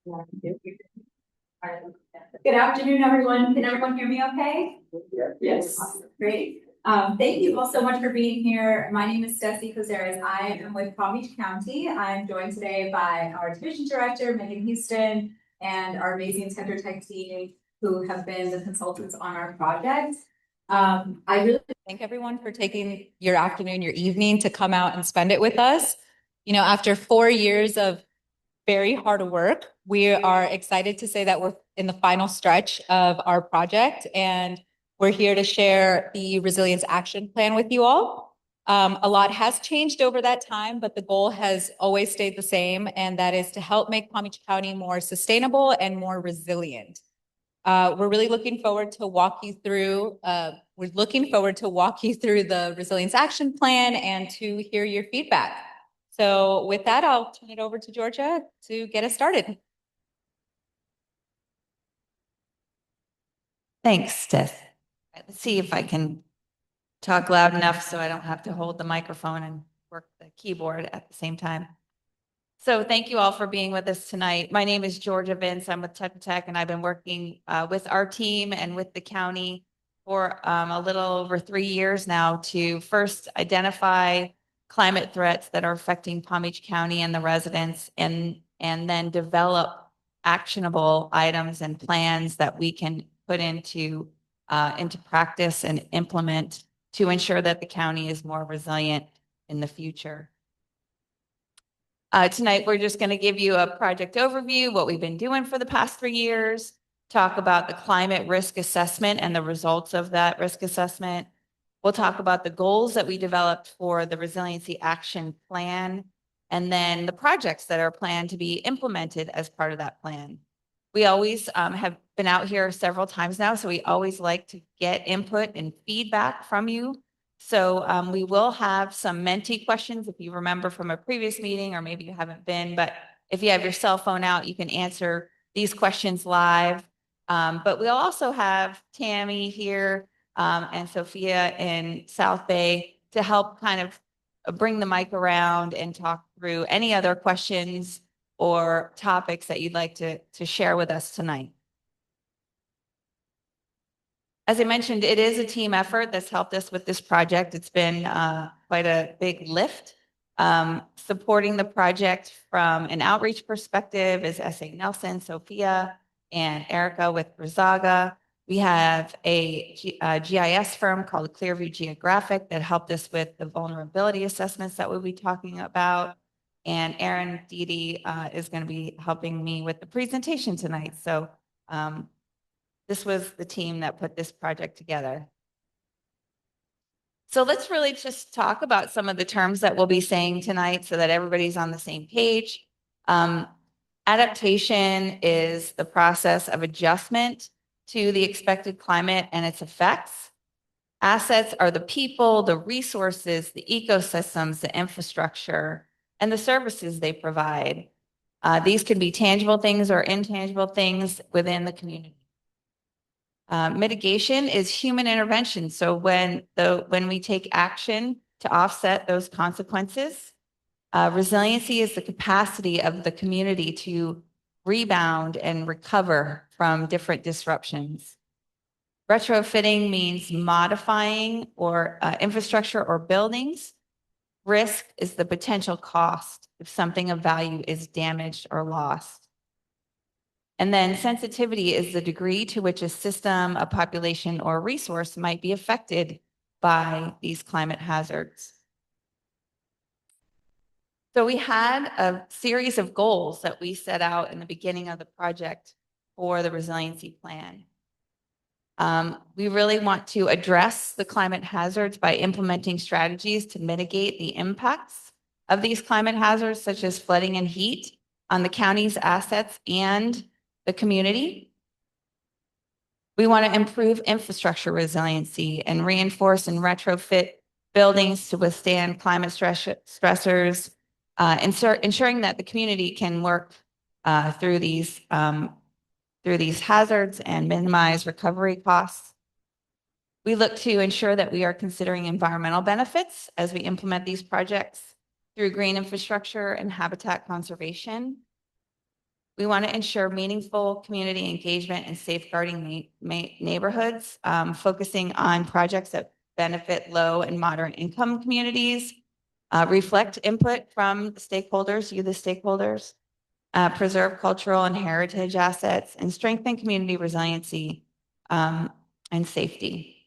Good afternoon, everyone. Can everyone hear me okay? Yes. Awesome. Great. Thank you all so much for being here. My name is Stacey Cozares. I am with Palm Beach County. I'm joined today by our division director, Megan Houston, and our amazing Tender Tech team who have been the consultants on our project. I really thank everyone for taking your afternoon, your evening to come out and spend it with us. You know, after 4 years of very hard work. We are excited to say that we're in the final stretch of our project, and we're here to share the Resilience Action Plan with you all. A lot has changed over that time, but the goal has always stayed the same, and that is to help make Palm Beach County more sustainable and more resilient. We're really looking forward to walk you through. We're looking forward to walk you through the Resilience Action Plan and to hear your feedback. So with that, I'll turn it over to Georgia to get us started. Thanks, Tess. Let's see if I can talk loud enough so I don't have to hold the microphone and work the keyboard at the same time. So thank you all for being with us tonight. My name is Georgia Vince. I'm with Tech, and I've been working with our team and with the county for a little over 3 years now to first identify climate threats that are affecting Palm Beach County and the residents, and then develop actionable items and plans that we can put into practice and implement to ensure that the county is more resilient in the future. Tonight, we're just going to give you a project overview, what we've been doing for the past 3 years, talk about the climate risk assessment and the results of that risk assessment. We'll talk about the goals that we developed for the Resiliency Action Plan, and then the projects that are planned to be implemented as part of that plan. We always have been out here several times now, so we always like to get input and feedback from you. So we will have some Menti questions if you remember from a previous meeting, or maybe you haven't been, but if you have your cell phone out, you can answer these questions live. But we'll also have Tammy here and Sophia in South Bay to help kind of bring the mic around and talk through any other questions or topics that you'd like to share with us tonight. As I mentioned, it is a team effort that's helped us with this project. It's been quite a big lift. Supporting the project from an outreach perspective is S.A. Nelson, Sophia, and Erica with Brazaga. We have a GIS firm called Clearview Geographic that helped us with the vulnerability assessments that we'll be talking about. And Erin Dede is going to be helping me with the presentation tonight. So this was the team that put this project together. So let's really just talk about some of the terms that we'll be saying tonight so that everybody's on the same page. Adaptation is the process of adjustment to the expected climate and its effects. Assets are the people, the resources, the ecosystems, the infrastructure, and the services they provide. These can be tangible things or intangible things within the community. Mitigation is human intervention. So when we take action to offset those consequences, resiliency is the capacity of the community to rebound and recover from different disruptions. Retrofitting means modifying or infrastructure or buildings. Risk is the potential cost if something of value is damaged or lost. And then sensitivity is the degree to which a system, a population, or a resource might be affected by these climate hazards. So we had a series of goals that we set out in the beginning of the project for the resiliency plan. We really want to address the climate hazards by implementing strategies to mitigate the impacts of these climate hazards, such as flooding and heat, on the county's assets and the community. We want to improve infrastructure resiliency and reinforce and retrofit buildings to withstand climate stressors, ensuring that the community can work through these hazards and minimize recovery costs. We look to ensure that we are considering environmental benefits as we implement these projects through green infrastructure and habitat conservation. We want to ensure meaningful community engagement and safeguarding neighborhoods, focusing on projects that benefit low and moderate income communities, reflect input from stakeholders, you the stakeholders, preserve cultural and heritage assets, and strengthen community resiliency and safety.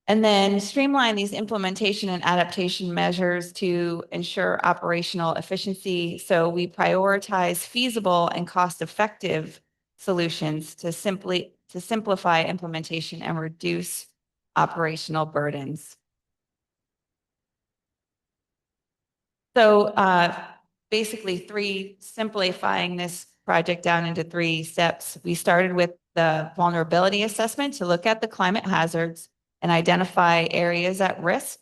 And then streamline these implementation and adaptation measures to ensure operational efficiency. So we prioritize feasible and cost-effective solutions to simplify implementation and reduce operational burdens. So basically simplifying this project down into 3 steps. We started with the vulnerability assessment to look at the climate hazards and identify areas at risk.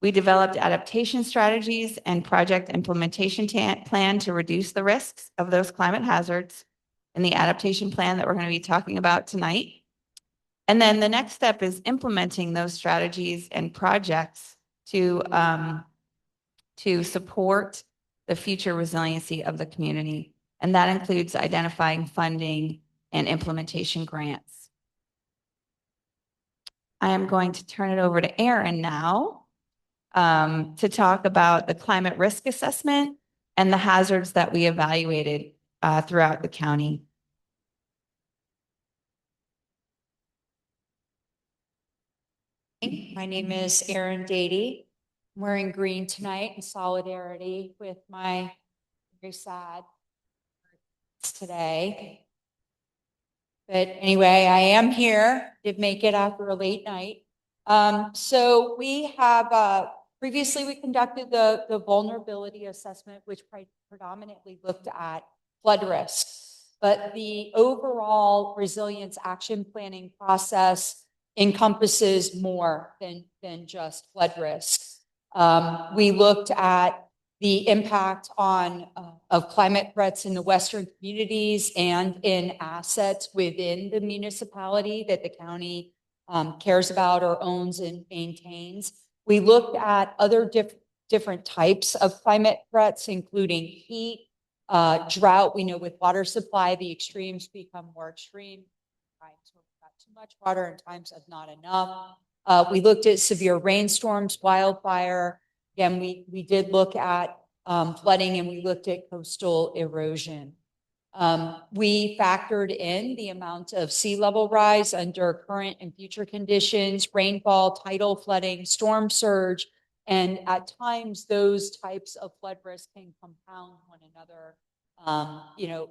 We developed adaptation strategies and project implementation plan to reduce the risks of those climate hazards in the adaptation plan that we're going to be talking about tonight. And then the next step is implementing those strategies and projects to support the future resiliency of the community. And that includes identifying funding and implementation grants. I am going to turn it over to Erin now to talk about the climate risk assessment and the hazards that we evaluated throughout the county. My name is Erin Dady. I'm wearing green tonight in solidarity with my very sad today. But anyway, I am here. Did make it after a late night. So we have previously we conducted the vulnerability assessment, which predominantly looked at flood risk. But the overall resilience action planning process encompasses more than just flood risk. We looked at the impact of climate threats in the Western communities and in assets within the municipality that the county cares about or owns and maintains. We looked at other different types of climate threats, including heat, drought. We know with water supply, the extremes become more extreme. Times where we've got too much water and times of not enough. We looked at severe rainstorms, wildfire. Again, we did look at flooding, and we looked at coastal erosion. We factored in the amount of sea level rise under current and future conditions, rainfall, tidal flooding, storm surge, and at times those types of flood risk can compound one another,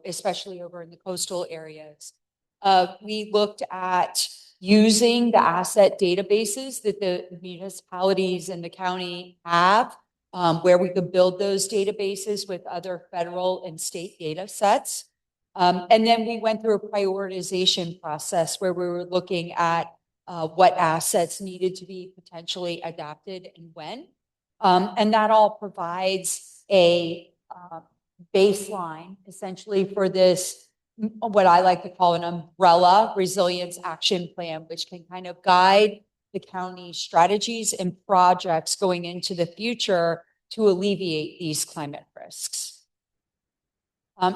especially over in the coastal areas. We looked at using the asset databases that the municipalities and the county have, where we could build those databases with other federal and state data sets. And then we went through a prioritization process where we were looking at what assets needed to be potentially adapted and when. And that all provides a baseline essentially for this, what I like to call an umbrella resilience action plan, which can kind of guide the county's strategies and projects going into the future to alleviate these climate risks.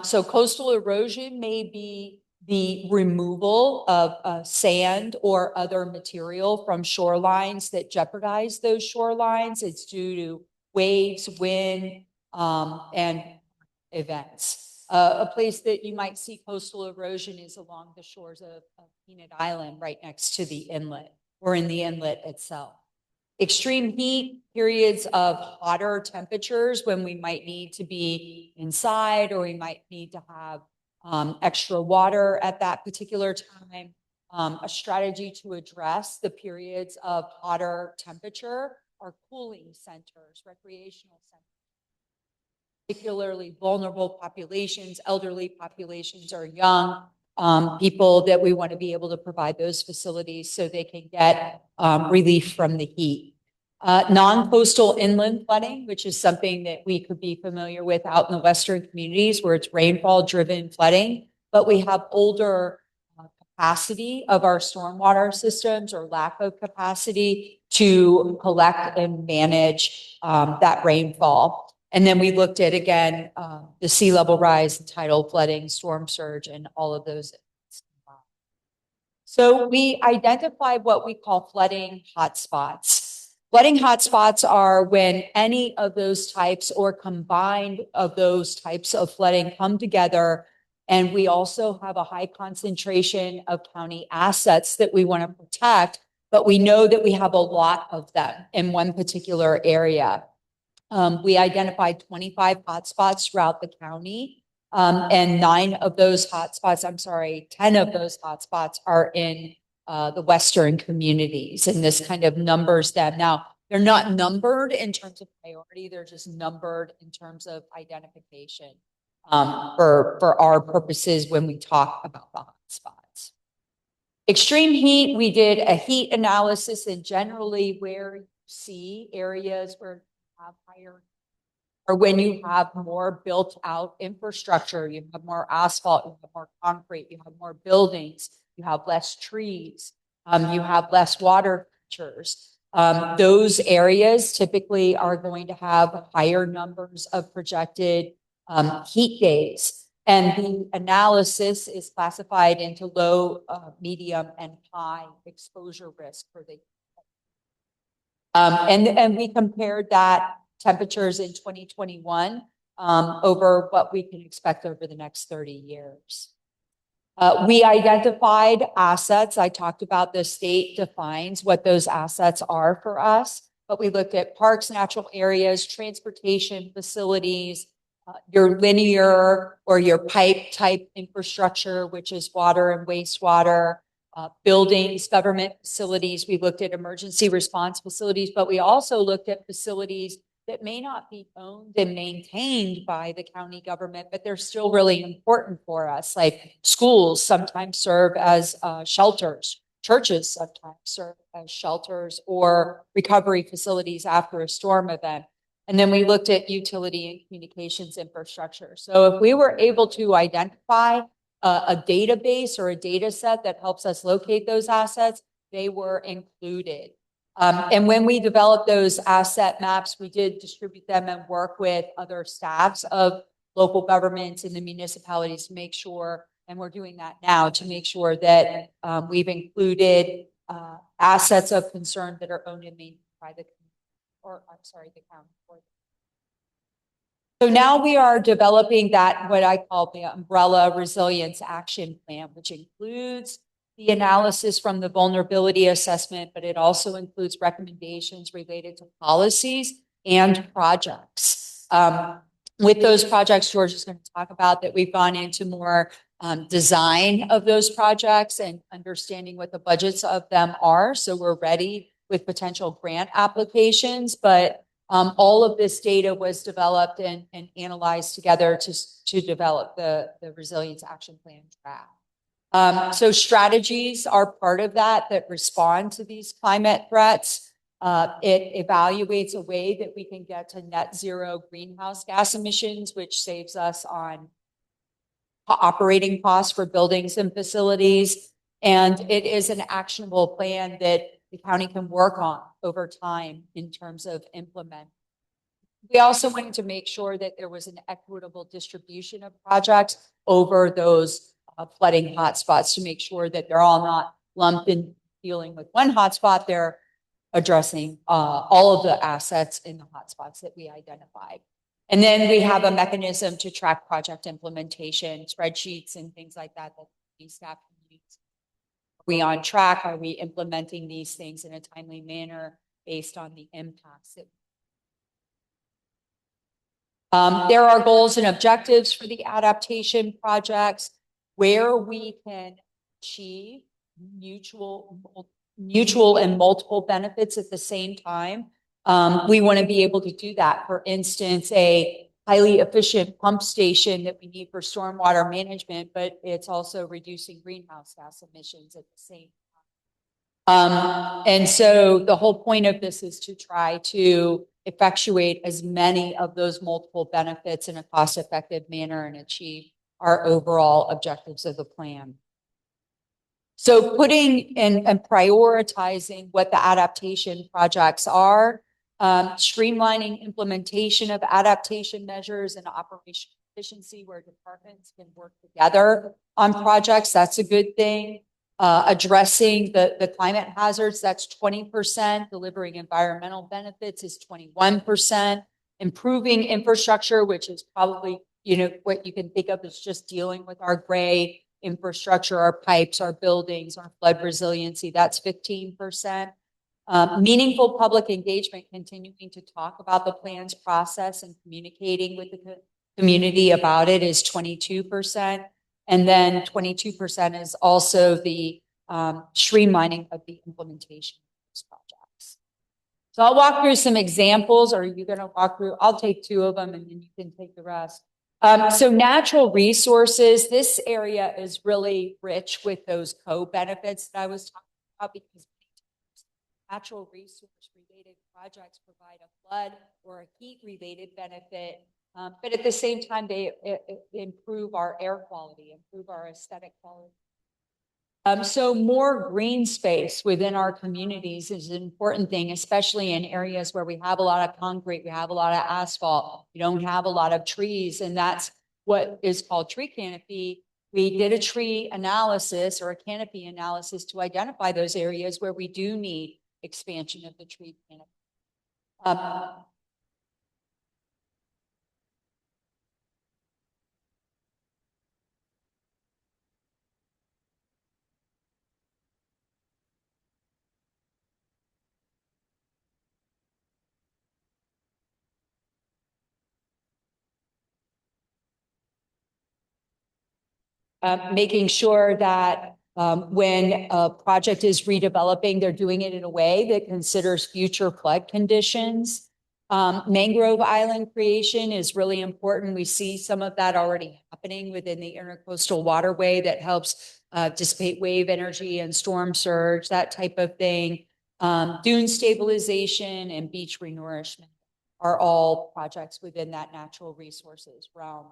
So coastal erosion may be the removal of sand or other material from shorelines that jeopardize those shorelines. It's due to waves, wind, and events. A place that you might see coastal erosion is along the shores of Peanut Island, right next to the inlet, or in the inlet itself. Extreme heat, periods of hotter temperatures when we might need to be inside, or we might need to have extra water at that particular time. A strategy to address the periods of hotter temperature are cooling centers, recreational centers. Particularly vulnerable populations, elderly populations, or young people that we want to be able to provide those facilities so they can get relief from the heat. Non-coastal inland flooding, which is something that we could be familiar with out in the Western communities where it's rainfall-driven flooding, but we have older capacity of our stormwater systems or lack of capacity to collect and manage that rainfall. And then we looked at, again, the sea level rise, tidal flooding, storm surge, and all of those. So we identified what we call flooding hotspots. Flooding hotspots are when any of those types or combined of those types of flooding come together. And we also have a high concentration of county assets that we want to protect, but we know that we have a lot of them in one particular area. We identified 25 hotspots throughout the county. And 10 of those hotspots are in the Western communities. And this kind of numbers them. Now, they're not numbered in terms of priority. They're just numbered in terms of identification for our purposes when we talk about the hotspots. Extreme heat, we did a heat analysis, and generally where you see areas where you have higher, or when you have more built out infrastructure, you have more asphalt, you have more concrete, you have more buildings, you have less trees, you have less water features. Those areas typically are going to have higher numbers of projected heat days. And the analysis is classified into low, medium, and high exposure risk for the. And we compared that temperatures in 2021 over what we can expect over the next 30 years. We identified assets. I talked about the state defines what those assets are for us, but we looked at parks, natural areas, transportation facilities, your linear or your pipe type infrastructure, which is water and wastewater, buildings, government facilities. We looked at emergency response facilities, but we also looked at facilities that may not be owned and maintained by the county government, but they're still really important for us. Like schools sometimes serve as shelters. Churches sometimes serve as shelters or recovery facilities after a storm event. And then we looked at utility and communications infrastructure. So if we were able to identify a database or a data set that helps us locate those assets, they were included. And when we developed those asset maps, we did distribute them and work with other staffs of local governments and the municipalities to make sure, and we're doing that now, to make sure that we've included assets of concern that are owned and maintained by the the county. So now we are developing that, what I call the umbrella resilience action plan, which includes the analysis from the vulnerability assessment, but it also includes recommendations related to policies and projects. With those projects, George is going to talk about that we've gone into more design of those projects and understanding what the budgets of them are. So we're ready with potential grant applications, but all of this data was developed and analyzed together to develop the resilience action plan draft. So strategies are part of that respond to these climate threats. It evaluates a way that we can get to net zero greenhouse gas emissions, which saves us on operating costs for buildings and facilities. And it is an actionable plan that the county can work on over time in terms of implement. We also wanted to make sure that there was an equitable distribution of projects over those flooding hotspots to make sure that they're all not lumped in dealing with one hotspot. They're addressing all of the assets in the hotspots that we identified. And then we have a mechanism to track project implementation, spreadsheets and things like that the staff can use. Are we on track? Are we implementing these things in a timely manner based on the impacts? There are goals and objectives for the adaptation projects where we can achieve mutual and multiple benefits at the same time. We want to be able to do that. For instance, a highly efficient pump station that we need for stormwater management, but it's also reducing greenhouse gas emissions at the same time. And so the whole point of this is to try to effectuate as many of those multiple benefits in a cost-effective manner and achieve our overall objectives of the plan. So putting and prioritizing what the adaptation projects are, streamlining implementation of adaptation measures and operational efficiency where departments can work together on projects. That's a good thing. Addressing the climate hazards, that's 20%. Delivering environmental benefits is 21%. Improving infrastructure, which is probably, what you can think of as just dealing with our gray infrastructure, our pipes, our buildings, our flood resiliency, that's 15%. Meaningful public engagement, continuing to talk about the plans process and communicating with the community about it, is 22%. And then 22% is also the streamlining of the implementation of those projects. So I'll walk through some examples, or are you going to walk through? I'll take two of them and then you can take the rest. So natural resources, this area is really rich with those co-benefits that I was talking about, because natural resource related projects provide a flood or a heat related benefit, but at the same time, they improve our air quality, improve our aesthetic quality. So more green space within our communities is an important thing, especially in areas where we have a lot of concrete, we have a lot of asphalt, we don't have a lot of trees, and that's what is called tree canopy. We did a tree analysis or a canopy analysis to identify those areas where we do need expansion of the tree canopy. Making sure that when a project is redeveloping, they're doing it in a way that considers future flood conditions. Mangrove island creation is really important. We see some of that already happening within the intercoastal waterway that helps dissipate wave energy and storm surge, that type of thing. Dune stabilization and beach renourishment are all projects within that natural resources realm.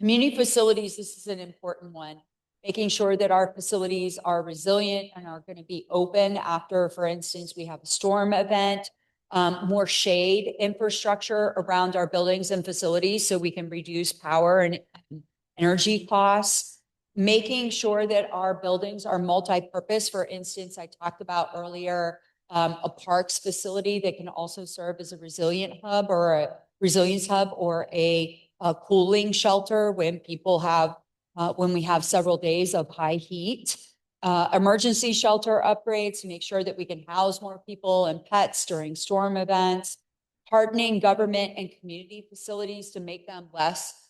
Community facilities, this is an important one. Making sure that our facilities are resilient and are going to be open after, for instance, we have a storm event. More shade infrastructure around our buildings and facilities so we can reduce power and energy costs. Making sure that our buildings are multi-purpose. For instance, I talked about earlier a parks facility that can also serve as a resilient hub or a resilience hub or a cooling shelter when people have, when we have several days of high heat. Emergency shelter upgrades to make sure that we can house more people and pets during storm events. Hardening government and community facilities to make them less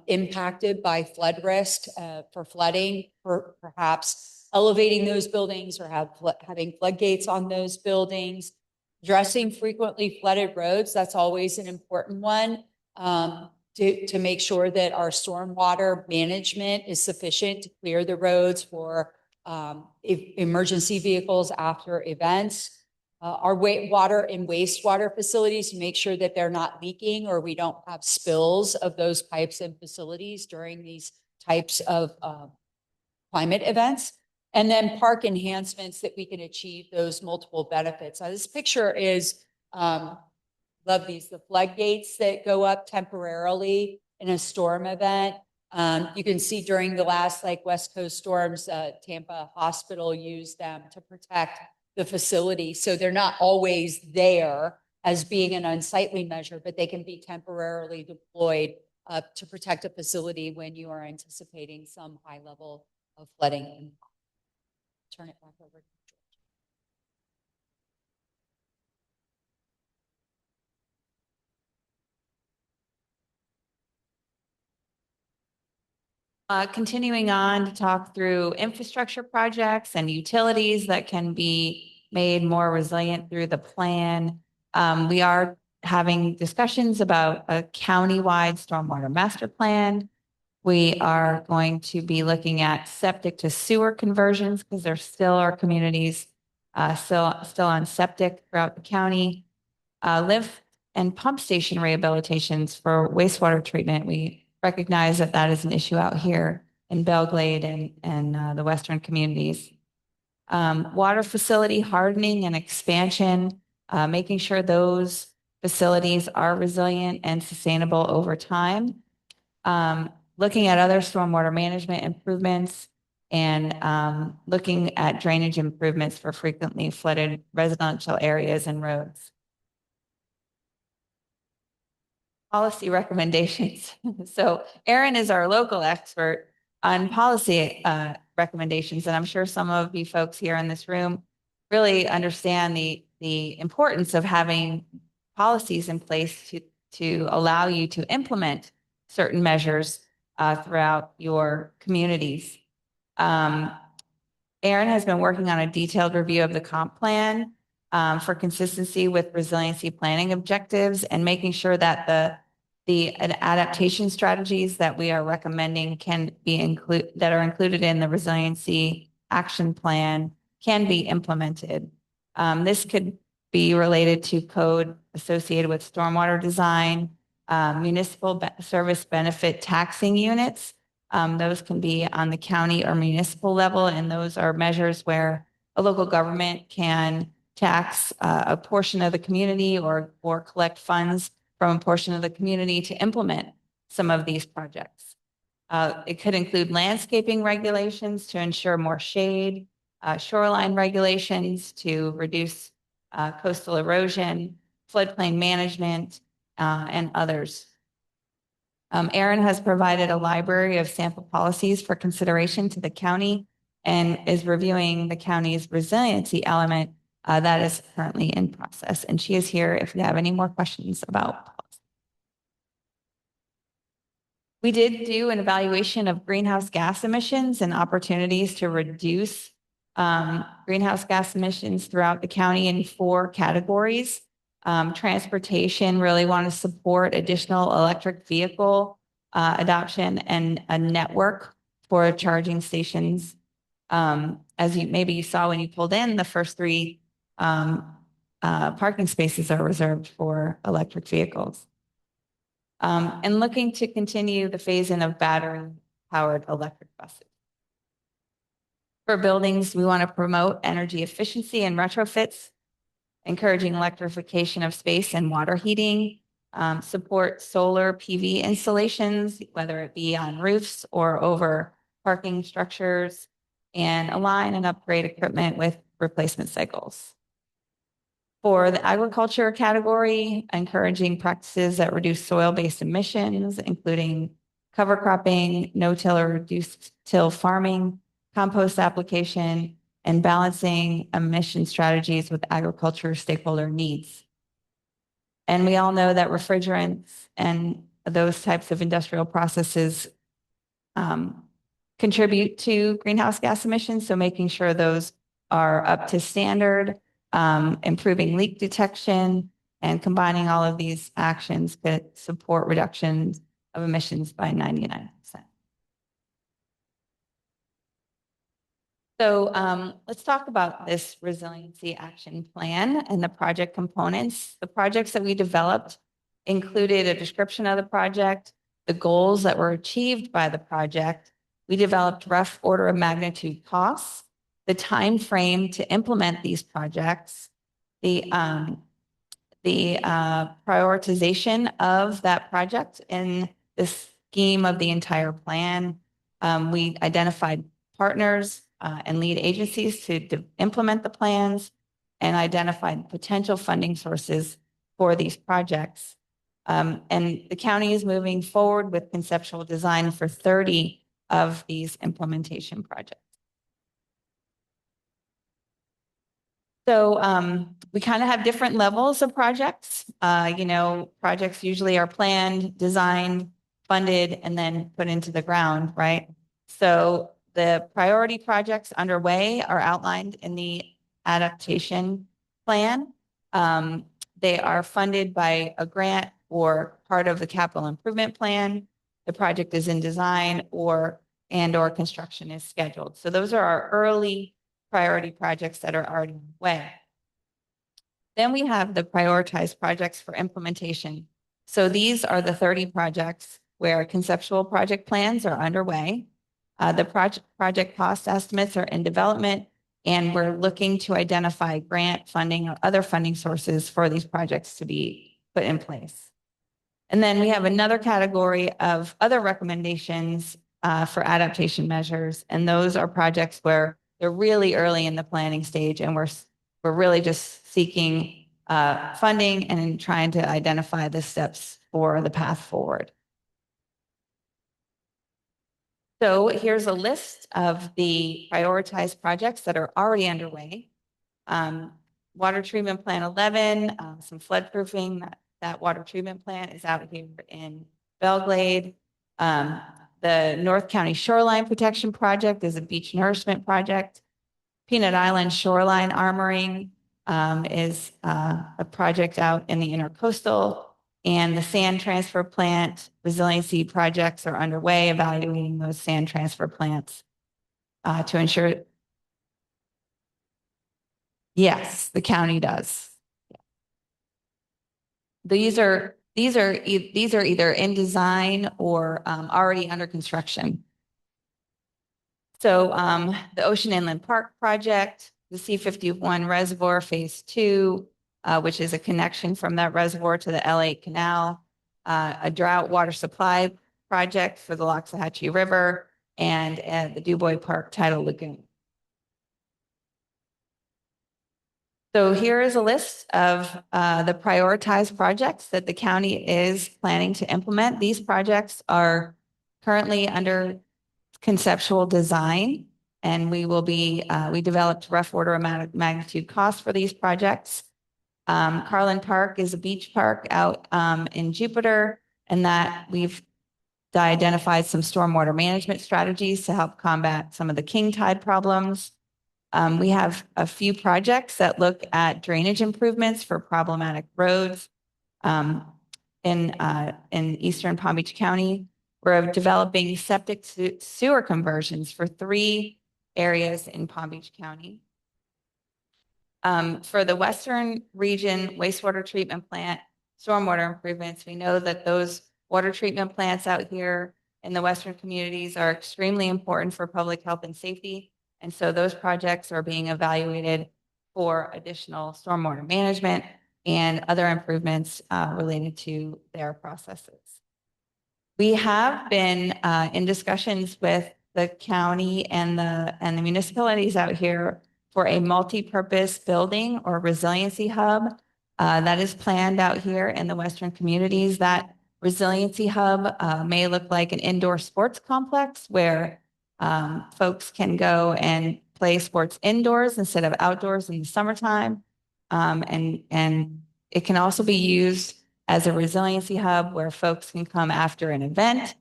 impacted by flood risk for flooding, for perhaps elevating those buildings or having floodgates on those buildings. Addressing frequently flooded roads, that's always an important one. To make sure that our stormwater management is sufficient to clear the roads for emergency vehicles after events. Our water and wastewater facilities to make sure that they're not leaking or we don't have spills of those pipes and facilities during these types of climate events. And then park enhancements that we can achieve those multiple benefits. Now, this picture is, love these, the floodgates that go up temporarily in a storm event. You can see during the last West Coast storms, Tampa Hospital used them to protect the facility. So they're not always there as being an unsightly measure, but they can be temporarily deployed to protect a facility when you are anticipating some high level of flooding. Turn it back over to Continuing on to talk through infrastructure projects and utilities that can be made more resilient through the plan. We are having discussions about a county-wide stormwater master plan. We are going to be looking at septic to sewer conversions because there still are communities still on septic throughout the county. Lift and pump station rehabilitations for wastewater treatment. We recognize that that is an issue out here in Belle, Glade and the Western communities. Water facility hardening and expansion. making sure those facilities are resilient and sustainable over time. Looking at other stormwater management improvements and looking at drainage improvements for frequently flooded residential areas and roads. Policy recommendations. So Erin is our local expert on policy recommendations, and I'm sure some of you folks here in this room really understand the importance of having policies in place to allow you to implement certain measures throughout your communities. Erin has been working on a detailed review of the comp plan for consistency with resiliency planning objectives and making sure that the adaptation strategies that we are recommending that are included in the resiliency action plan can be implemented. This could be related to code associated with stormwater design, municipal service benefit taxing units. Those can be on the county or municipal level, and those are measures where a local government can tax a portion of the community or collect funds from a portion of the community to implement some of these projects. It could include landscaping regulations to ensure more shade, shoreline regulations to reduce coastal erosion, floodplain management, and others. Erin has provided a library of sample policies for consideration to the county and is reviewing the county's resiliency element that is currently in process. And she is here if you have any more questions about policy. We did do an evaluation of greenhouse gas emissions and opportunities to reduce greenhouse gas emissions throughout the county in 4 categories. Transportation, really want to support additional electric vehicle adoption and a network for charging stations. As maybe you saw when you pulled in, the first 3 parking spaces are reserved for electric vehicles. And looking to continue the phase-in of battery-powered electric buses. For buildings, we want to promote energy efficiency and retrofits, encouraging electrification of space and water heating, support solar PV installations, whether it be on roofs or over parking structures, and align and upgrade equipment with replacement cycles. For the agriculture category, encouraging practices that reduce soil-based emissions, including cover cropping, no-till or reduced-till farming, compost application, and balancing emission strategies with agriculture stakeholder needs. And we all know that refrigerants and those types of industrial processes contribute to greenhouse gas emissions. So making sure those are up to standard, improving leak detection, and combining all of these actions could support reductions of emissions by 99%. So let's talk about this resiliency action plan and the project components. The projects that we developed included a description of the project, the goals that were achieved by the project. We developed rough order of magnitude costs, the time frame to implement these projects, the prioritization of that project in the scheme of the entire plan. We identified partners and lead agencies to implement the plans and identified potential funding sources for these projects. And the county is moving forward with conceptual design for 30 of these implementation projects. So we kind of have different levels of projects. Projects usually are planned, designed, funded, and then put into the ground, right? So the priority projects underway are outlined in the adaptation plan. They are funded by a grant or part of the capital improvement plan. The project is in design or construction is scheduled. So those are our early priority projects that are already underway. Then we have the prioritized projects for implementation. So these are the 30 projects where conceptual project plans are underway. The project cost estimates are in development And we're looking to identify grant funding or other funding sources for these projects to be put in place. And then we have another category of other recommendations for adaptation measures. And those are projects where they're really early in the planning stage and we're really just seeking funding and trying to identify the steps for the path forward. So here's a list of the prioritized projects that are already underway. Water treatment plant 11, some flood proofing. That water treatment plant is out here in Belle Glade. The North County Shoreline Protection Project is a beach nourishment project. Peanut Island Shoreline Armoring is a project out in the intercoastal. And the sand transfer plant resiliency projects are underway, evaluating those sand transfer plants to ensure. Yes, the county does. These are either in design or already under construction. So the Ocean Inland Park project, the C-51 Reservoir Phase 2, which is a connection from that reservoir to the L8 Canal, a drought water supply project for the Loxahatchee River, and the DuBois Park Tidal Lagoon. So here is a list of the prioritized projects that the county is planning to implement. These projects are currently under conceptual design, and we developed rough order of magnitude costs for these projects. Carlin Park is a beach park out in Jupiter, and that we've identified some stormwater management strategies to help combat some of the king tide problems. We have a few projects that look at drainage improvements for problematic roads in eastern Palm Beach County. We're developing septic sewer conversions for 3 areas in Palm Beach County. For the Western region wastewater treatment plant, stormwater improvements, we know that those water treatment plants out here in the Western communities are extremely important for public health and safety. And so those projects are being evaluated for additional stormwater management and other improvements related to their processes. We have been in discussions with the county and the municipalities out here for a multi-purpose building or resiliency hub that is planned out here in the Western communities. That resiliency hub may look like an indoor sports complex where folks can go and play sports indoors instead of outdoors in the summertime. And it can also be used as a resiliency hub where folks can come after an event,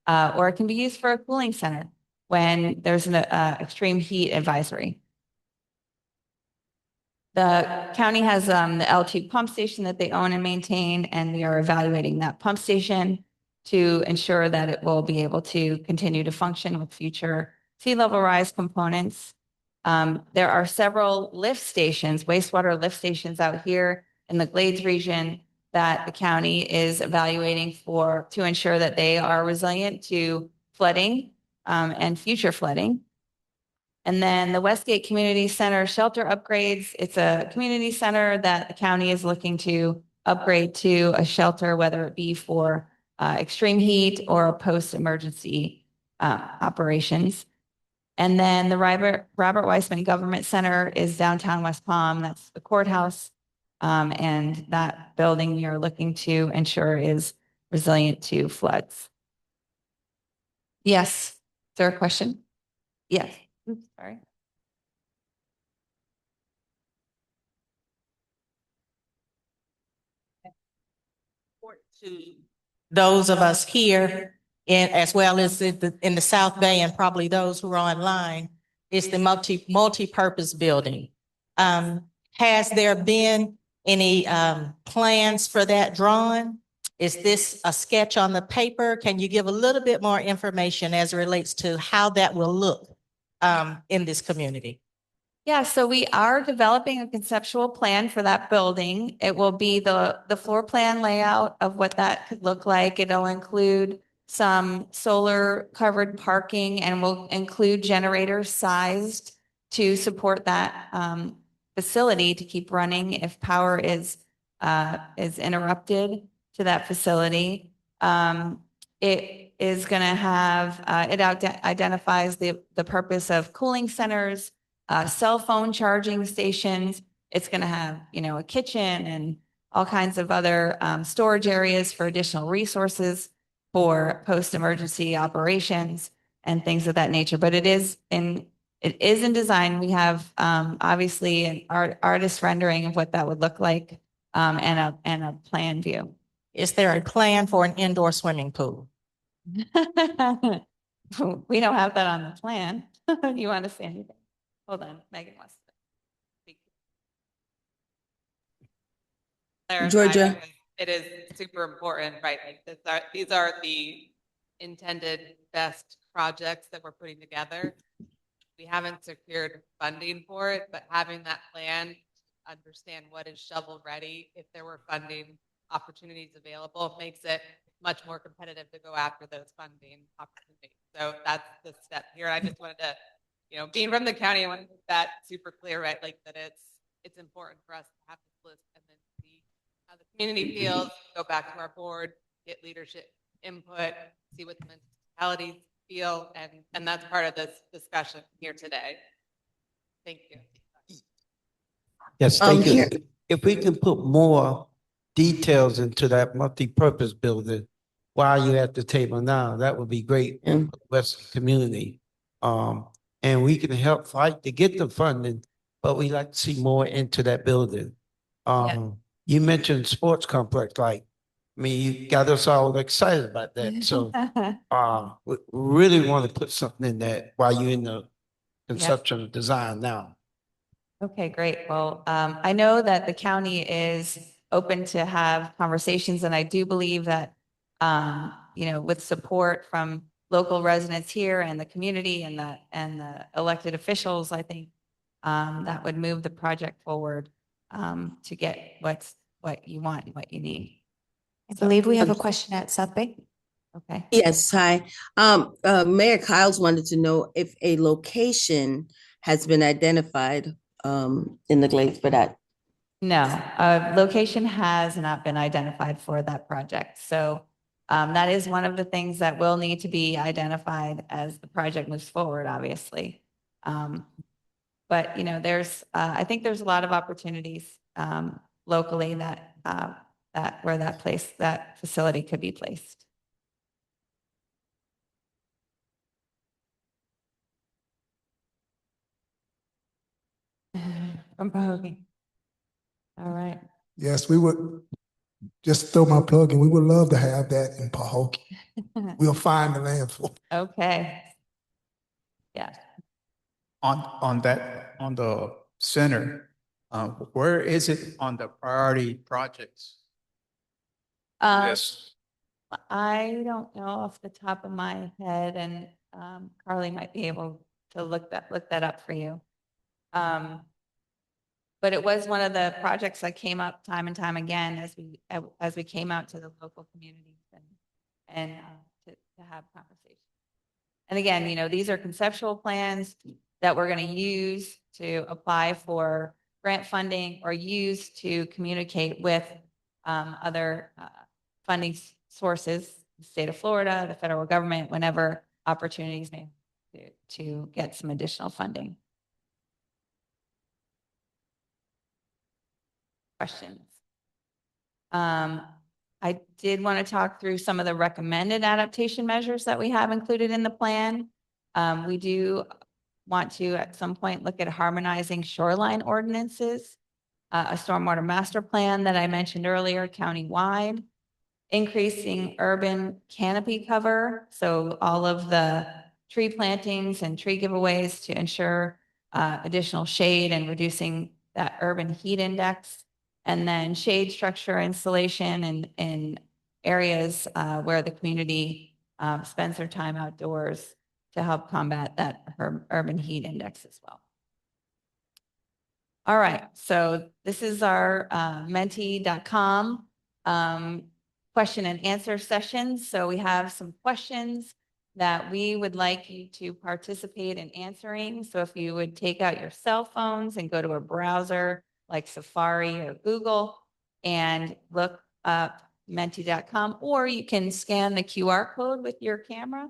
or it can be used for a cooling center when there's an extreme heat advisory. The county has the L2 pump station that they own and maintain, and we are evaluating that pump station to ensure that it will be able to continue to function with future sea level rise components. There are several lift stations, wastewater lift stations out here in the Glades region that the county is evaluating to ensure that they are resilient to flooding and future flooding. And then the Westgate Community Center shelter upgrades. It's a community center that the county is looking to upgrade to a shelter, whether it be for extreme heat or post-emergency operations. And then the Robert Weissman Government Center is downtown West Palm. That's the courthouse. And that building we are looking to ensure is resilient to floods. Yes. Is there a question? Yes. Oops, sorry. To those of us here, as well as in the South Bay, and probably those who are online, is the multi-purpose building. Has there been any plans for that drawn? Is this a sketch on the paper? Can you give a little bit more information as it relates to how that will look in this community? Yeah, so we are developing a conceptual plan for that building. It will be the floor plan layout of what that could look like. It'll include some solar covered parking and will include generators sized to support that facility to keep running if power is interrupted to that facility. It is going to have, identifies the purpose of cooling centers, cell phone charging stations. It's going to have, a kitchen and all kinds of other storage areas for additional resources for post-emergency operations and things of that nature. But it is in design. We have obviously an artist rendering of what that would look like and a plan view. Is there a plan for an indoor swimming pool? We don't have that on the plan. You want to say anything? Hold on, Megan wants to speak. Georgia. It is super important, right? Like these are the intended best projects that we're putting together. We haven't secured funding for it, but having that plan, understand what is shovel ready, if there were funding opportunities available, makes it much more competitive to go after those funding opportunities. So that's the step here. I just wanted to, being from the county, I want to make that super clear, right? Like that it's important for us to have this list and then see how the community feels, go back to our board, get leadership input, see what the municipalities feel, and that's part of this discussion here today. Thank you. Yes, thank you. Here- If we can put more details into that multi-purpose building while you're at the table now, that would be great for the rest of the community. And we can help fight to get the funding, but we like to see more into that building. You mentioned sports complex, you got us all excited about that. So we really want to put something in that while you're in the conception design now. Okay, great. Well, I know that the county is open to have conversations, and I do believe that, with support from local residents here and the community and the elected officials, I think that would move the project forward to get what you want and what you need. I believe we have a question at South Bay. Okay. Yes, hi. Mayor Kyles wanted to know if a location has been identified in the Glades for that. No, a location has not been identified for that project. So that is one of the things that will need to be identified as the project moves forward, obviously. But, I think there's a lot of opportunities locally that that facility could be placed. From Pahokee. All right. Yes, we would just throw my plug in. We would love to have that in Pahokee. We'll find the land for it. Okay. Yeah. On the center, where is it on the priority projects? Yes. I don't know off the top of my head, and Carly might be able to look that up for you. But it was one of the projects that came up time and time again as we came out to the local communities and to have conversations. And again, these are conceptual plans that we're going to use to apply for grant funding or use to communicate with other funding sources, the state of Florida, the federal government, whenever opportunities may to get some additional funding. Questions? I did want to talk through some of the recommended adaptation measures that we have included in the plan. We do want to, at some point, look at harmonizing shoreline ordinances, a stormwater master plan that I mentioned earlier, countywide, increasing urban canopy cover, so all of the tree plantings and tree giveaways to ensure additional shade and reducing that urban heat index. And then shade structure installation in areas where the community spends their time outdoors to help combat that urban heat index as well. All right, so this is our menti.com question and answer session. So we have some questions that we would like you to participate in answering. So if you would take out your cell phones and go to a browser like Safari or Google and look up menti.com, or you can scan the QR code with your camera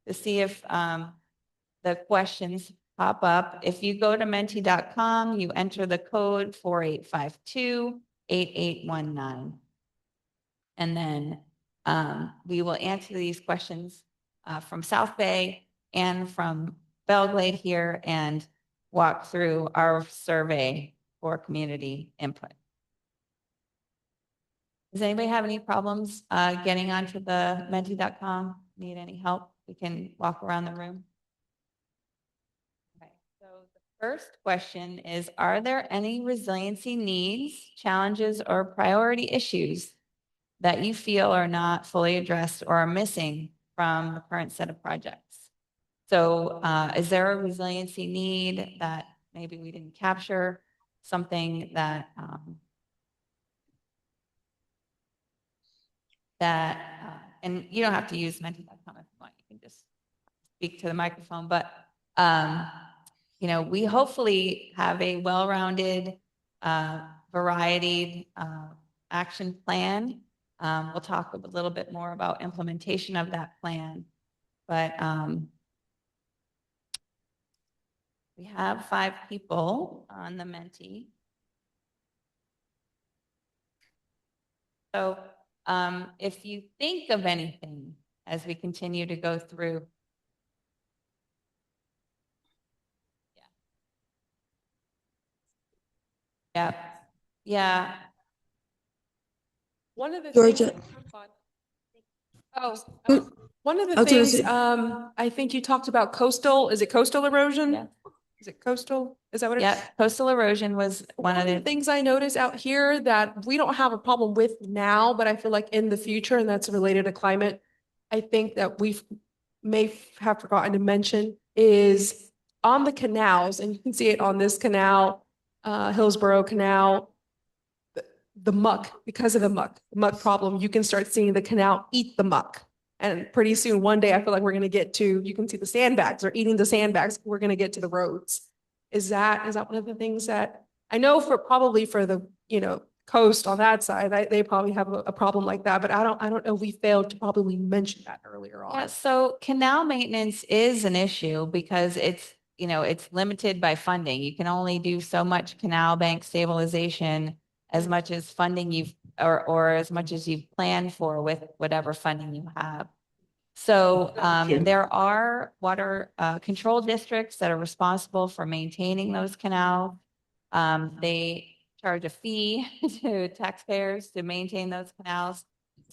to see if the questions pop up. If you go to menti.com, you enter the code 4852-8819. And then we will answer these questions from South Bay and from Belle Glade here and walk through our survey for community input. Does anybody have any problems getting onto the menti.com? Need any help? We can walk around the room. Okay, so the first question is, are there any resiliency needs, challenges, or priority issues that you feel are not fully addressed or are missing from the current set of projects? So is there a resiliency need that maybe we didn't capture, something that and you don't have to use menti.com if you want, you can just speak to the microphone, but you know, we hopefully have a well-rounded variety action plan. We'll talk a little bit more about implementation of that plan, but we have 5 people on the Menti. So if you think of anything as we continue to go through. Yeah. Yeah. One of the Georgia. things. Oh, Mm, one of I the was gonna things, say- I think you talked about coastal, is it coastal erosion? Yeah. Is it coastal? Is that what it is? Yeah, coastal erosion was one of the things I notice out here that we don't have a problem with now, but I feel like in the future, and that's related to climate, I think that we may have forgotten to mention is on the canals, and you can see it on this canal, Hillsborough Canal, the muck, because of the muck problem, you can start seeing the canal eat the muck. And pretty soon, one day, I feel like we're going to get to, you can see the sandbags are eating the sandbags. We're going to get to the roads. Is that one of the things that I know probably for the, coast on that side, they probably have a problem like that, but I don't know if we failed to probably mention that earlier on. Yeah, so canal maintenance is an issue because it's limited by funding. You can only do so much canal bank stabilization as much as funding or as much as you've planned for with whatever funding you have. So there are water control districts that are responsible for maintaining those canals. They charge a fee to taxpayers to maintain those canals.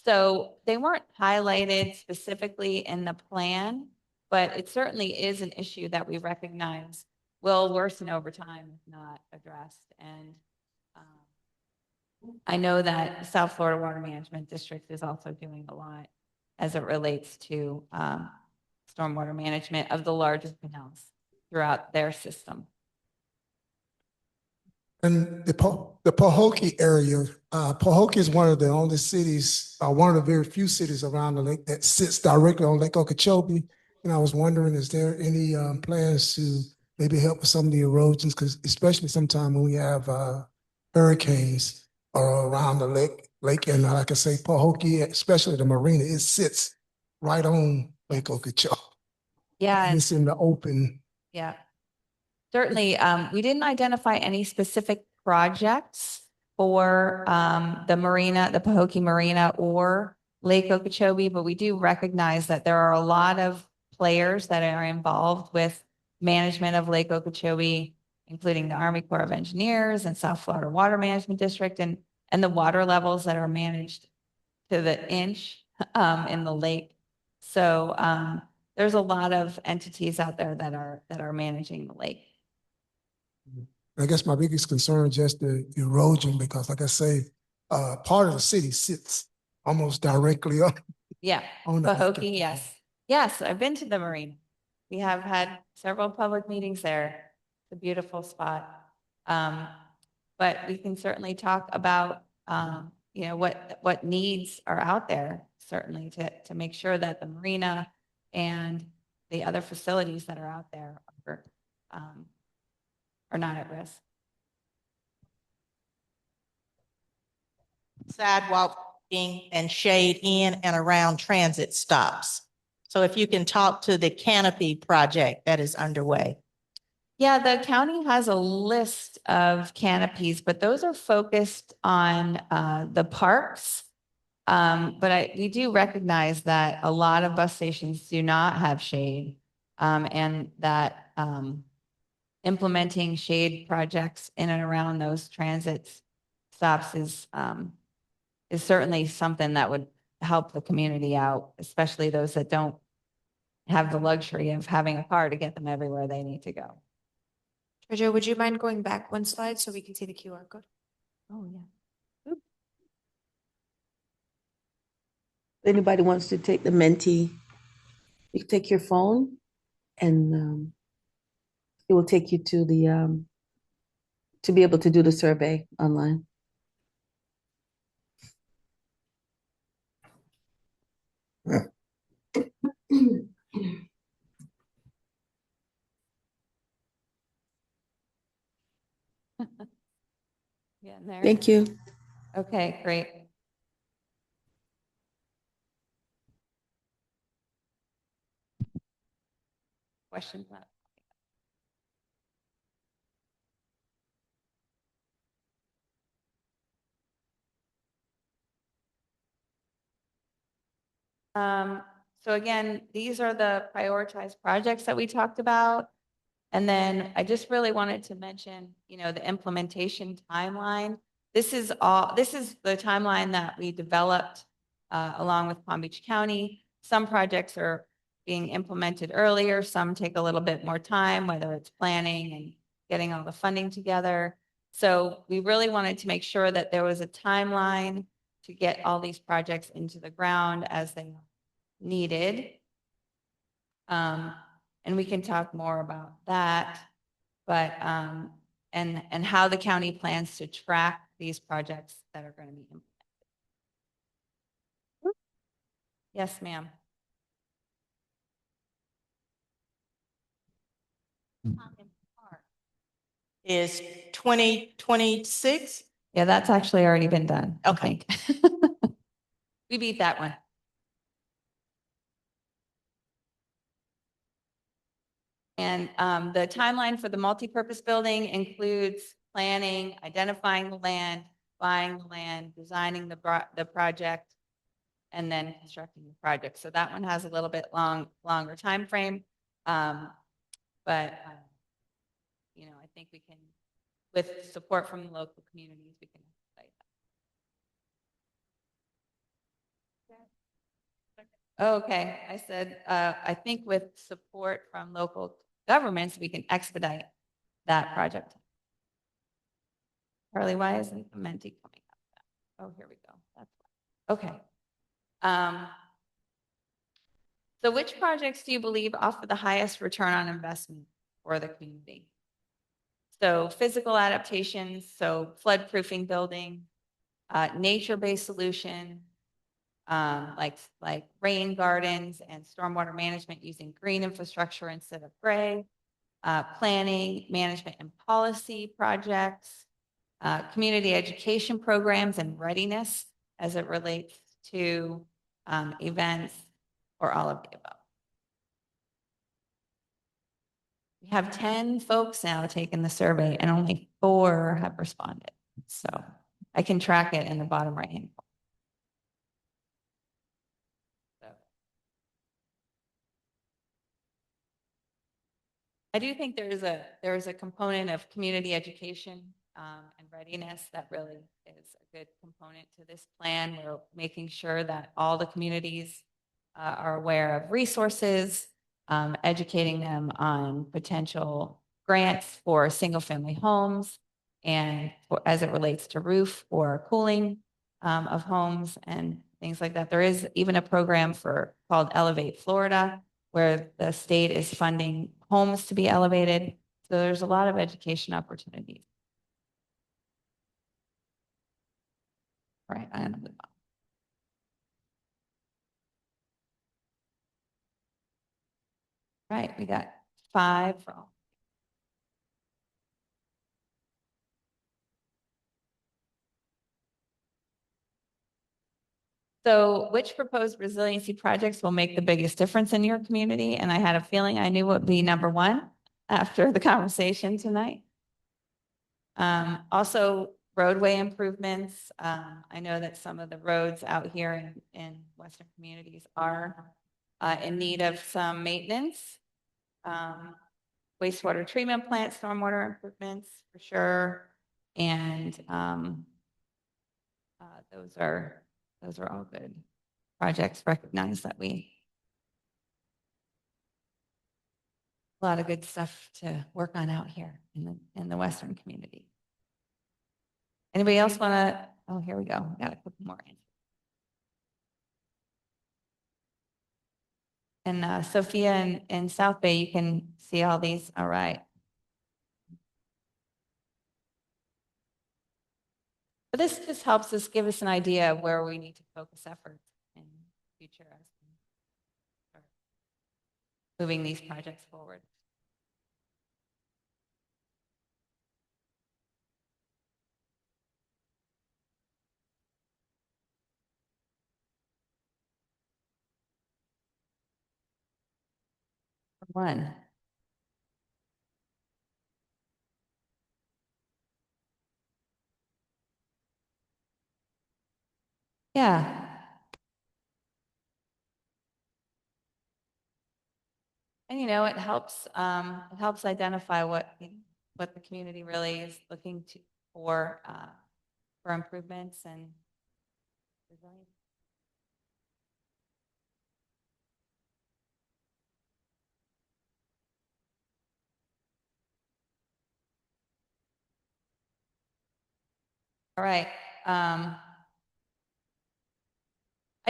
So they weren't highlighted specifically in the plan, but it certainly is an issue that we recognize will worsen over time if not addressed. And I know that South Florida Water Management District is also doing a lot as it relates to stormwater management of the larger canals throughout their system. And the Pahokee area, Pahokee is one of the only cities, one of the very few cities around the lake that sits directly on Lake Okeechobee. And I was wondering, is there any plans to maybe help with some of the erosions? Because especially sometime when we have hurricanes around the lake, and like I say, Pahokee, especially the marina, it sits right on Lake Okeechobee. Yeah. And it's in the open. Yeah. Certainly, we didn't identify any specific projects for the marina, the Pahokee Marina or Lake Okeechobee, but we do recognize that there are a lot of players that are involved with management of Lake Okeechobee, including the Army Corps of Engineers and South Florida Water Management District and the water levels that are managed to the inch in the lake. So there's a lot of entities out there that are managing the lake. I guess my biggest concern is just the erosion because, like I say, part of the city sits almost directly up. Yeah, on Pahokee, yes. Yes, I've been to the marina. We have had several public meetings there. It's a beautiful spot. But we can certainly talk about, what needs are out there, certainly to make sure that the marina and the other facilities that are out there are not at risk. Sidewalking and shade in and around transit stops. So if you can talk to the canopy project that is underway. Yeah, the county has a list of canopies, but those are focused on the parks. But we do recognize that a lot of bus stations do not have shade, and that implementing shade projects in and around those transit stops is certainly something that would help the community out, especially those that don't have the luxury of having a car to get them everywhere they need to go. Treasurer, would you mind going back one slide so we can see the QR code? Oh, yeah. If anybody wants to take the Menti, you can take your phone and it will take you to the to be able to do the survey online. Yeah, and there. Thank you. Okay, great. Questions? So again, these are the prioritized projects that we talked about. And then I just really wanted to mention, the implementation timeline. This is the timeline that we developed along with Palm Beach County. Some projects are being implemented earlier, some take a little bit more time, whether it's planning and getting all the funding together. So we really wanted to make sure that there was a timeline to get all these projects into the ground as they needed. And we can talk more about that, but and how the county plans to track these projects that are going to be implemented. Yes, ma'am. Is 2026? Yeah, that's actually already been done. Okay. I think. We beat that one. And the timeline for the multipurpose building includes planning, identifying the land, buying the land, designing the project, and then constructing the project. So that one has a little bit longer time frame. But I think we can, with support from the local communities, we can expedite that. Okay, I said, I think with support from local governments, we can expedite that project. Carly, why isn't the Menti coming up? Oh, here we go. That's why. Okay. So which projects do you believe offer the highest return on investment for the community? So physical adaptations, so flood-proofing building, nature-based solution, like rain gardens and stormwater management using green infrastructure instead of gray, planning, management, and policy projects, community education programs and readiness as it relates to events, or all of the above. We have 10 folks now taking the survey and only 4 have responded. So I can track it in the bottom right hand. I do think there is a component of community education and readiness that really is a good component to this plan. We're making sure that all the communities are aware of resources, educating them on potential grants for single-family homes and as it relates to roof or cooling of homes and things like that. There is even a program called Elevate Florida, where the state is funding homes to be elevated. So there's a lot of education opportunities. All right, I'm gonna move on. Right, we got 5 for all. So which proposed resiliency projects will make the biggest difference in your community? And I had a feeling I knew what would be number 1 after the conversation tonight. Also roadway improvements. I know that some of the roads out here in Western communities are in need of some maintenance. Wastewater treatment plant, stormwater improvements for sure. And those are all good projects. Recognize that a lot of good stuff to work on out here in the Western community. Anybody else want to? Oh, here we go. We got a couple more. And Sophia in South Bay, you can see all these. All right. But this just helps us give us an idea of where we need to focus efforts in the future as we start moving these projects forward. One. Yeah. And it helps identify what the community really is looking to for improvements and resilience. All right. I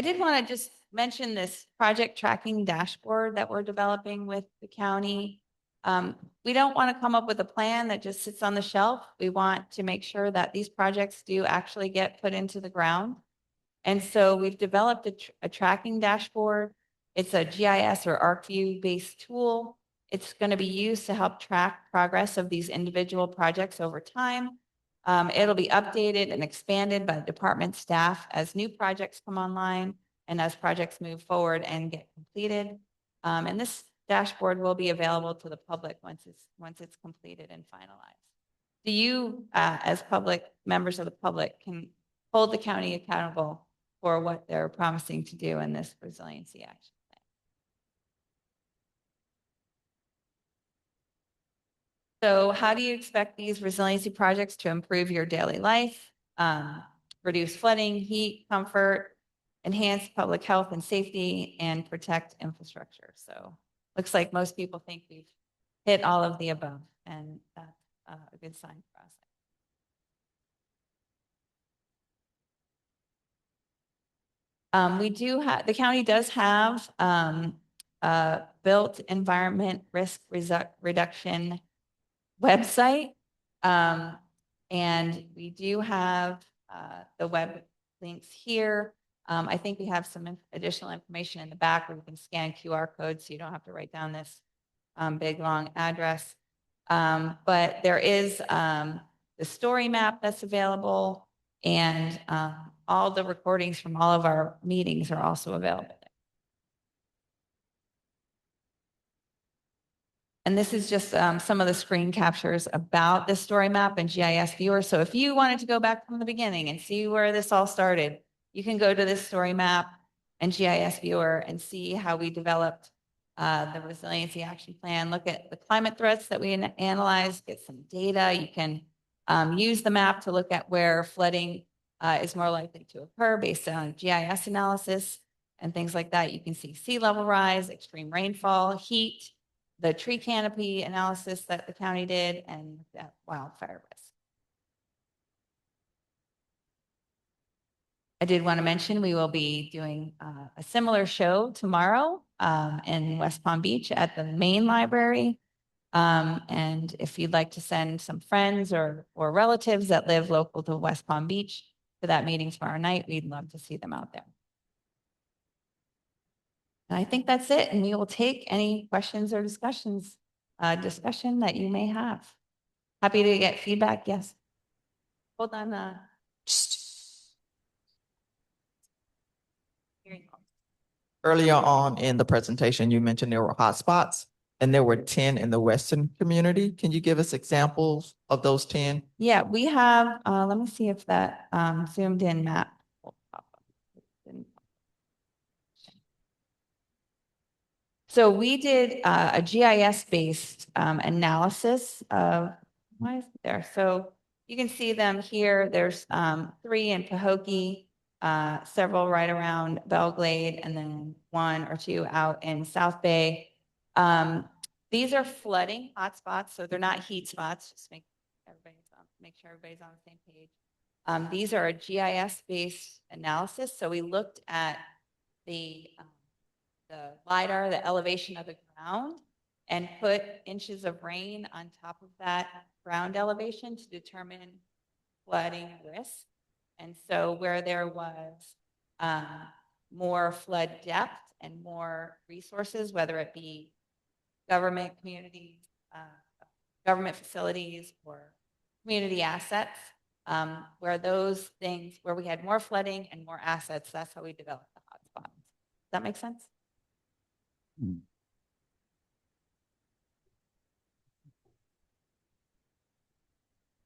did want to just mention this project tracking dashboard that we're developing with the county. We don't want to come up with a plan that just sits on the shelf. We want to make sure that these projects do actually get put into the ground. And so we've developed a tracking dashboard. It's a GIS or ArcView based tool. It's going to be used to help track progress of these individual projects over time. It'll be updated and expanded by the department staff as new projects come online and as projects move forward and get completed. And this dashboard will be available to the public once it's completed and finalized. So you, as public members of the public, can hold the county accountable for what they're promising to do in this resiliency action plan. So how do you expect these resiliency projects to improve your daily life, reduce flooding, heat, comfort, enhance public health and safety, and protect infrastructure? So looks like most people think we've hit all of the above, and that's a good sign for us. The county does have built environment risk reduction website. And we do have the web links here. I think we have some additional information in the back where you can scan QR codes so you don't have to write down this big long address. But there is the story map that's available, and all the recordings from all of our meetings are also available. And this is just some of the screen captures about the story map and GIS viewer. So if you wanted to go back from the beginning and see where this all started, you can go to this story map and GIS viewer and see how we developed the resiliency action plan, look at the climate threats that we analyzed, get some data. You can use the map to look at where flooding is more likely to occur based on GIS analysis and things like that. You can see sea level rise, extreme rainfall, heat, the tree canopy analysis that the county did, and that wildfire risk. I did want to mention we will be doing a similar show tomorrow in West Palm Beach at the main library. And if you'd like to send some friends or relatives that live local to West Palm Beach to that meeting tomorrow night, we'd love to see them out there. And I think that's it. And we will take any questions or discussion that you may have. Happy to get feedback. Yes. Hold on. Earlier on in the presentation, you mentioned there were hotspots and there were 10 in the Western community. Can you give us examples of those 10? Yeah, we have, let me see if that zoomed in map will pop up. So we did a GIS-based analysis of, why is it there? So you can see them here. There's 3 in Pahokee, several right around Belle, Glade, and then 1 or 2 out in South Bay. These are flooding hotspots, so they're not heat spots. Just make sure everybody's on the same page. These are a GIS-based analysis. So we looked at the LiDAR, the elevation of the ground, and put inches of rain on top of that ground elevation to determine flooding risk. And so where there was more flood depth and more resources, whether it be government, communities, government facilities, or community assets, where those things, where we had more flooding and more assets, that's how we developed the hotspots. Does that make sense?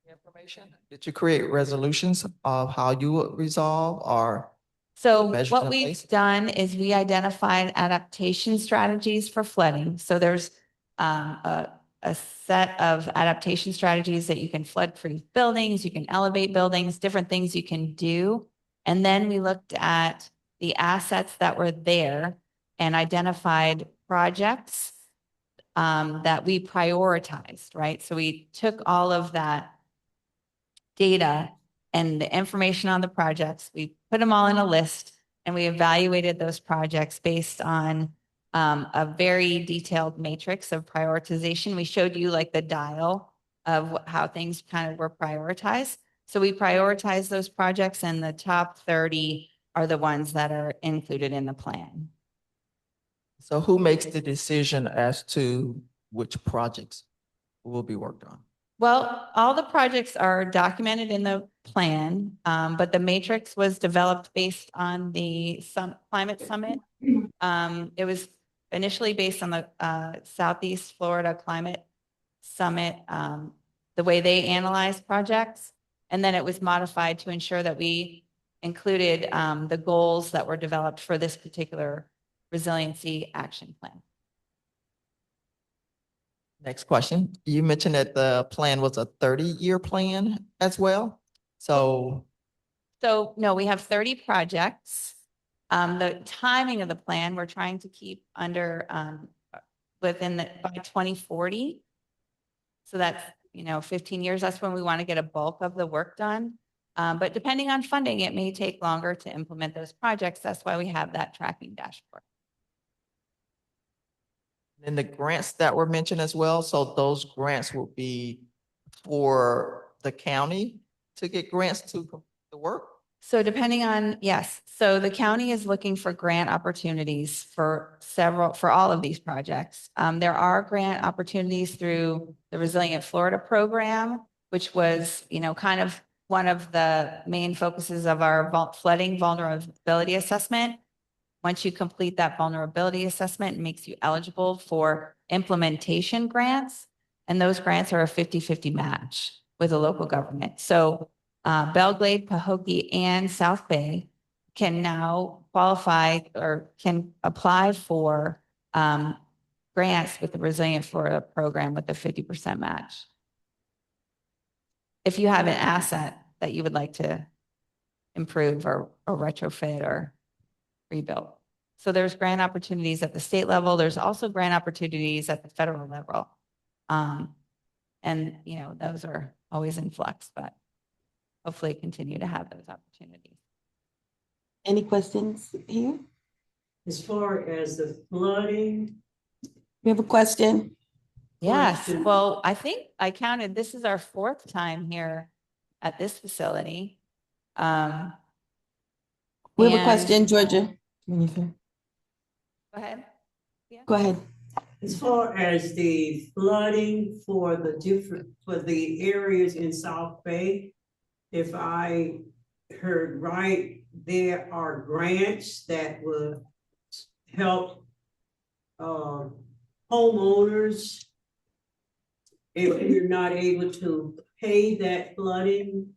Information? Did you create resolutions of how you would resolve or So measures what in we've place? done is we identified adaptation strategies for flooding. So there's a set of adaptation strategies that you can flood-proof buildings, you can elevate buildings, different things you can do. And then we looked at the assets that were there and identified projects that we prioritized, right? So we took all of that data and the information on the projects, we put them all in a list, and we evaluated those projects based on a very detailed matrix of prioritization. We showed you like the dial of how things kind of were prioritized. So we prioritized those projects, and the top 30 are the ones that are included in the plan. So who makes the decision as to which projects will be worked on? Well, all the projects are documented in the plan, but the matrix was developed based on the climate summit. It was initially based on the Southeast Florida Climate Summit, the way they analyze projects. And then it was modified to ensure that we included the goals that were developed for this particular resiliency action plan. Next question. You mentioned that the plan was a 30-year plan as well. So no, we have 30 projects. The timing of the plan, we're trying to keep under within by 2040. So that's, 15 years. That's when we want to get a bulk of the work done. But depending on funding, it may take longer to implement those projects. That's why we have that tracking dashboard. and the grants that were mentioned as well, so those grants will be for the county to get grants to complete the work? So depending on, yes, so the county is looking for grant opportunities for all of these projects. There are grant opportunities through the Resilient Florida program, which was, kind of one of the main focuses of our flooding vulnerability assessment. Once you complete that vulnerability assessment, it makes you eligible for implementation grants. And those grants are a 50-50 match with a local government. So Belle, Glade, Pahokee, and South Bay can now qualify or can apply for grants with the Resilient Florida program with a 50% match. If you have an asset that you would like to improve or retrofit or rebuild. So there's grant opportunities at the state level. There's also grant opportunities at the federal level. And, those are always in flux, but hopefully continue to have those opportunities. Any questions here? As far as the flooding? You have a question? Yes, well, I think I counted, this is our 4th time here at this facility. We have a question, Georgia. Go Go ahead. Go ahead. As far as the flooding for the areas in South Bay, if I heard right, there are grants that would help homeowners if you're not able to pay that flooding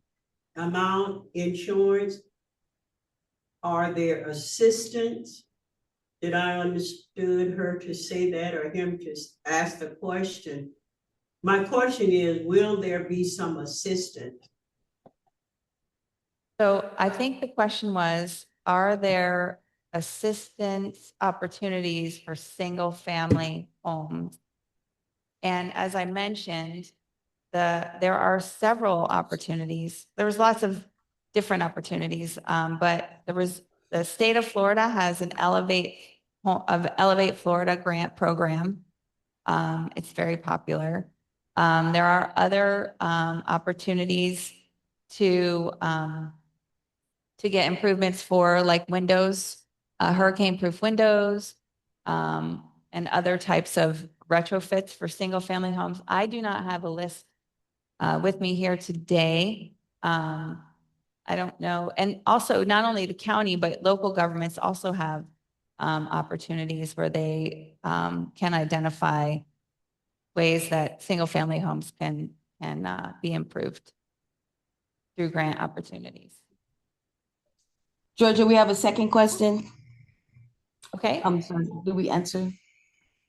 amount insurance. Are there assistance? Did I understood her to say that or him to ask the question? My question is, will there be some assistance? So I think the question was, are there assistance opportunities for single family homes? And as I mentioned, there are several opportunities. There's lots of different opportunities, but the state of Florida has an Elevate Florida grant program. It's very popular. There are other opportunities to get improvements for like windows, hurricane-proof windows, and other types of retrofits for single-family homes. I do not have a list with me here today. I don't know. And also, not only the county, but local governments also have opportunities where they can identify ways that single-family homes can be improved through grant opportunities. Georgia, we have a second question. Okay. I'm sorry, did we answer?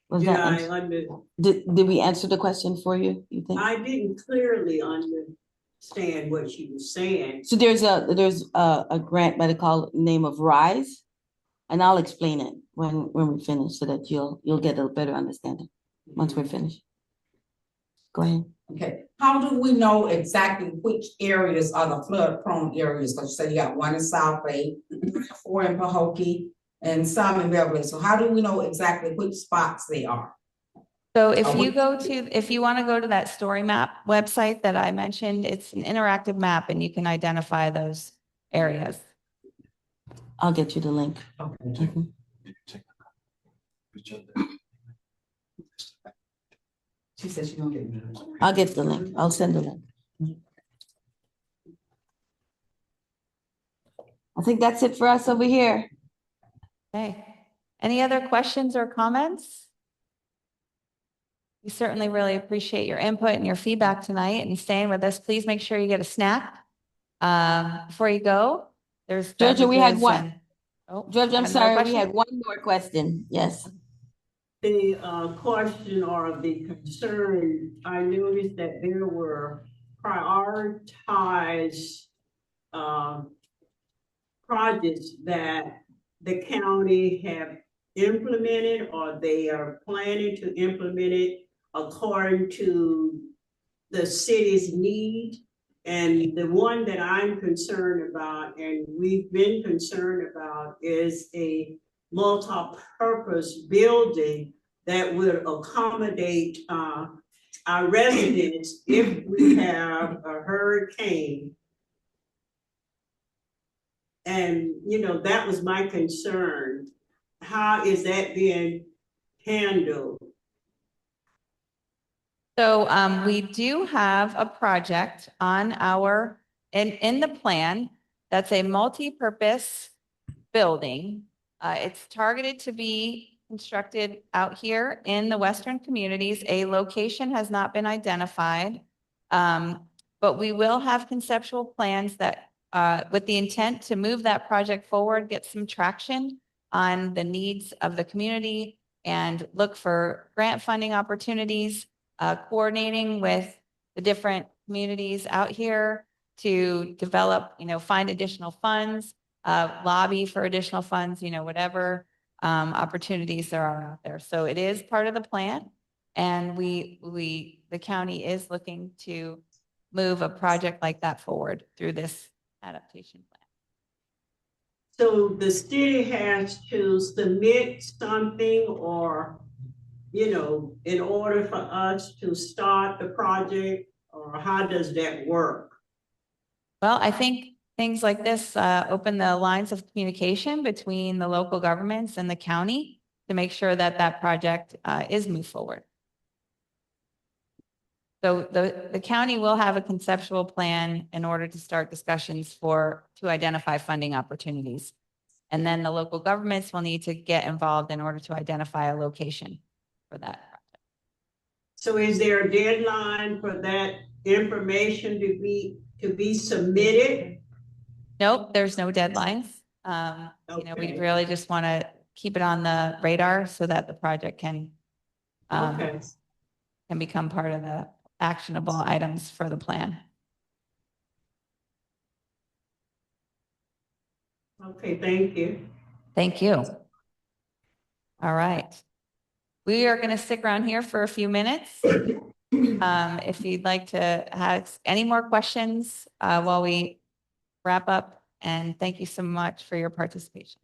Was Yeah, that did we answer the question for you, you think? I didn't clearly understand what she was saying. So there's a grant by the name of RISE, and I'll explain it when we finish so that you'll get a better understanding once we're finished. Go ahead. Okay, how do we know exactly which areas are the flood prone areas? Because you said you got one in South Bay, 4 in Pahokee, and some in Beverly. So how do we know exactly which spots they are? So if you want to go to that story map website that I mentioned, it's an interactive map and you can identify those areas. I'll get you the link. Okay. Mhm. She said she don't get me. I'll get the link. I'll send the link. I think that's it for us over here. Okay. Any other questions or comments? We certainly really appreciate your input and your feedback tonight and staying with us. Please make sure you get a snack before you go. There's Georgia, we had beverages one. and- Oh, Georgia, I'm another sorry, we question? had one more question. Yes. The question or the concern, I noticed that there were prioritized projects that the county have implemented or they are planning to implement it according to the city's need. And the one that I'm concerned about and we've been concerned about is a multi-purpose building that would accommodate our residents if we have a hurricane. And, that was my concern. How is that being handled? So we do have a project on in the plan that's a multi-purpose building. It's targeted to be constructed out here in the Western communities. A location has not been identified, but we will have conceptual plans that with the intent to move that project forward, get some traction on the needs of the community and look for grant funding opportunities, coordinating with the different communities out here to develop, find additional funds, lobby for additional funds, whatever opportunities there are out there. So it is part of the plan. And the county is looking to move a project like that forward through this adaptation plan. So the city has to submit something or, in order for us to start the project, or how does that work? Well, I think things like this open the lines of communication between the local governments and the county. to make sure that that project is moved forward. So the county will have a conceptual plan in order to start discussions to identify funding opportunities. And then the local governments will need to get involved in order to identify a location for that. So is there a deadline for that information to be submitted? Nope, there's no deadlines. We really just want to keep it on the radar so that the project can become part of the actionable items for the plan. Okay, thank you. Thank you. All right. We are going to stick around here for a few minutes. If you'd like to have any more questions while we wrap up, and thank you so much for your participation.